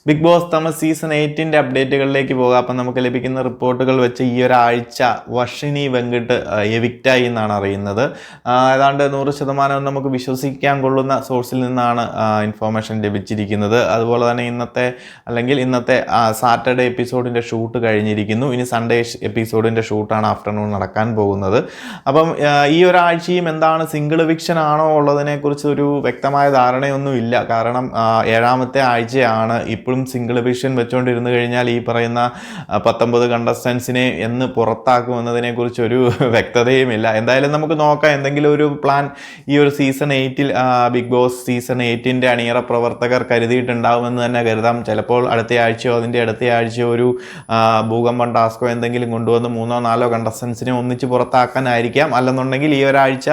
Big boss Tamil season 8 അപ്ഡേറ്റുകളിലേക്ക് പോകാം. അപ്പം നമുക്ക് ലഭിക്കുന്ന റിപ്പോർട്ടുകൾ വെച്ച് ഈ ഒരാഴ്ച വർഷിനി വെങ്കിട്ട് എവിക്റ്റായി എന്നാണ് അറിയുന്നത്. ഏതാണ്ട് 100% നമുക്ക് വിശ്വസിക്കാൻ കൊള്ളുന്ന സോഴ്സിൽ നിന്നാണ് ഇൻഫോർമേഷൻ ലഭിച്ചിരിക്കുന്നത്. അതുപോലെ തന്നെ ഇന്നത്തെ സാറ്റർഡേ എപ്പിസോഡിൻ്റെ ഷൂട്ട് കഴിഞ്ഞിരിക്കുന്നു. ഇനി സൺഡേ എപ്പിസോഡിൻ്റെ ഷൂട്ടാണ് ആഫ്റ്റർനൂൺ നടക്കാൻ പോകുന്നത്. അപ്പം ഈ ഒരാഴ്ചയും എന്താണ് സിംഗിൾ എവിക്ഷൻ ആണോ ഉള്ളതിനെക്കുറിച്ച് ഒരു വ്യക്തമായ ധാരണയൊന്നും ഇല്ല. കാരണം 7ാമത്തെ ആഴ്ചയാണ്. ഇപ്പോഴും സിംഗിൾ എവിക്ഷൻ വെച്ചുകൊണ്ടിരുന്നു കഴിഞ്ഞാൽ ഈ പറയുന്ന 19 കണ്ടസ്റ്റൻസിനെ എന്ന് പുറത്താക്കുമെന്നതിനെ കുറിച്ച് ഒരു വ്യക്തതയുമില്ല. എന്തായാലും നമുക്ക് നോക്കാം, എന്തെങ്കിലും ഒരു പ്ലാൻ ഈ ഒരു സീസൺ 8 ബിഗ് ബോസ് സീസൺ 8 അണിയറ പ്രവർത്തകർ കരുതിയിട്ടുണ്ടാവുമെന്ന് തന്നെ കരുതാം. ചിലപ്പോൾ അടുത്ത ആഴ്ചയോ അതിൻ്റെ അടുത്ത ആഴ്ചയോ ഒരു ഭൂകമ്പം ടാസ്കോ എന്തെങ്കിലും കൊണ്ടുവന്ന് 3-4 കണ്ടസ്റ്റൻസിനെ ഒന്നിച്ച് പുറത്താക്കാനായിരിക്കാം. അല്ലെന്നുണ്ടെങ്കിൽ ഈ ഒരാഴ്ച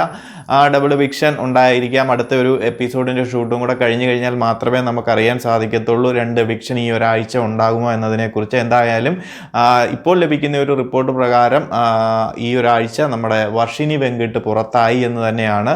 ഡബിൾ എവിക്ഷൻ ഉണ്ടായിരിക്കാം. അടുത്ത ഒരു എപ്പിസോഡിൻ്റെ ഷൂട്ടും കൂടെ കഴിഞ്ഞു കഴിഞ്ഞാൽ മാത്രമേ നമുക്കറിയാൻ സാധിക്കത്തുള്ളൂ 2 എവിക്ഷൻ ഈ ഒരാഴ്ച ഉണ്ടാകുമോ എന്നതിനെക്കുറിച്ച്. എന്തായാലും ഇപ്പോൾ ലഭിക്കുന്ന ഒരു റിപ്പോർട്ട് പ്രകാരം ഈ ഒരാഴ്ച നമ്മുടെ വർഷിനി വെങ്കിട്ട് പുറത്തായി എന്ന് തന്നെയാണ്.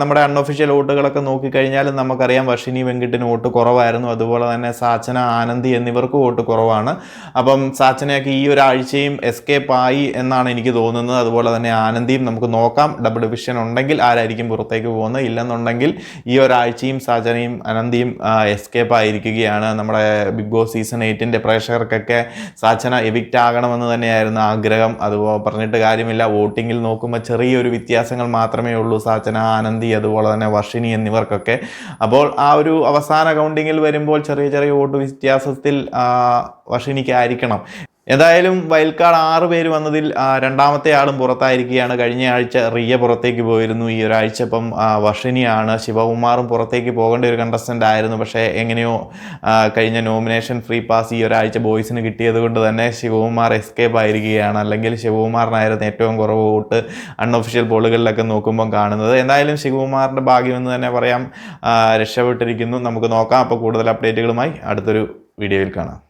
നമ്മുടെ അൺഒഫീഷ്യൽ വോട്ടുകളൊക്കെ നോക്കിക്കഴിഞ്ഞാലും നമുക്കറിയാം വർഷിനി വെങ്കിട്ടിന് വോട്ട് കുറവായിരുന്നു. അതുപോലെ തന്നെ സാച്ചന, ആനന്ദി എന്നിവർക്ക് വോട്ട് കുറവാണ്. അപ്പം സാച്ചനയൊക്കെ ഈ ഒരാഴ്ചയും എസ്കേപ്പ് ആയി എന്നാണ് എനിക്ക് തോന്നുന്നത്. അതുപോലെ തന്നെ ആനന്ദിയും നമുക്ക് നോക്കാം, ഡബിൾ എവിക്ഷൻ ഉണ്ടെങ്കിൽ ആരായിരിക്കും പുറത്തേക്ക് പോകുന്നത്. ഇല്ലെന്നുണ്ടെങ്കിൽ ഈ ഒരാഴ്ചയും സാച്ചനയും അനന്തിയും എസ്കേപ്പ് ആയിരിക്കുകയാണ്. നമ്മുടെ ബിഗ് ബോസ് സീസൺ 8 പ്രേക്ഷകർക്കൊക്കെ സാച്ചന എവിക്റ്റ് ആകണമെന്ന് തന്നെയായിരുന്നു ആഗ്രഹം. അതുപോലെ പറഞ്ഞിട്ട് കാര്യമില്ല, വോട്ടിങ്ങിൽ നോക്കുമ്പോൾ ചെറിയൊരു വ്യത്യാസങ്ങൾ മാത്രമേ ഉള്ളൂ സാച്ചന, ആനന്ദി അതുപോലെ തന്നെ വർഷിനി എന്നിവർക്കൊക്കെ. അപ്പോൾ ആ ഒരു അവസാന കൗണ്ടിങ്ങിൽ വരുമ്പോൾ ചെറിയ ചെറിയ വോട്ട് വ്യത്യാസത്തിൽ വർഷിനിക്കായിരിക്കണം. ഏതായാലും വൈൽഡ് കാർഡ് 6 പേര് വന്നതിൽ 2ാമത്തെ ആളും പുറത്തായിരിക്കുകയാണ്. കഴിഞ്ഞ ആഴ്ച റിയ പുറത്തേക്ക് പോയിരുന്നു. ഈ ഒരാഴ്ച ഇപ്പം വർഷിനിയാണ്. ശിവകുമാറും പുറത്തേക്ക് പോകേണ്ട ഒരു കണ്ടസ്റ്റൻ്റ് ആയിരുന്നു. പക്ഷേ എങ്ങനെയോ കഴിഞ്ഞ നോമിനേഷൻ ഫ്രീ പാസ് ഈ ഒരാഴ്ച ബോയ്സിന് കിട്ടിയത് കൊണ്ട് തന്നെ ശിവകുമാർ എസ്കേപ്പ് ആയിരിക്കുകയാണ്. അല്ലെങ്കിൽ ശിവകുമാറിനായിരുന്നു ഏറ്റവും കുറവ് വോട്ട് അൺഒഫീഷ്യൽ പോളുകളിലൊക്കെ നോക്കുമ്പോൾ കാണുന്നത്. എന്തായാലും ശിവകുമാറിൻ്റെ ഭാഗ്യമെന്ന് തന്നെ പറയാം, രക്ഷപ്പെട്ടിരിക്കുന്നു. നമുക്ക് നോക്കാം. അപ്പോൾ കൂടുതൽ അപ്ഡേറ്റുകളുമായി അടുത്തൊരു വീഡിയോയിൽ കാണാം.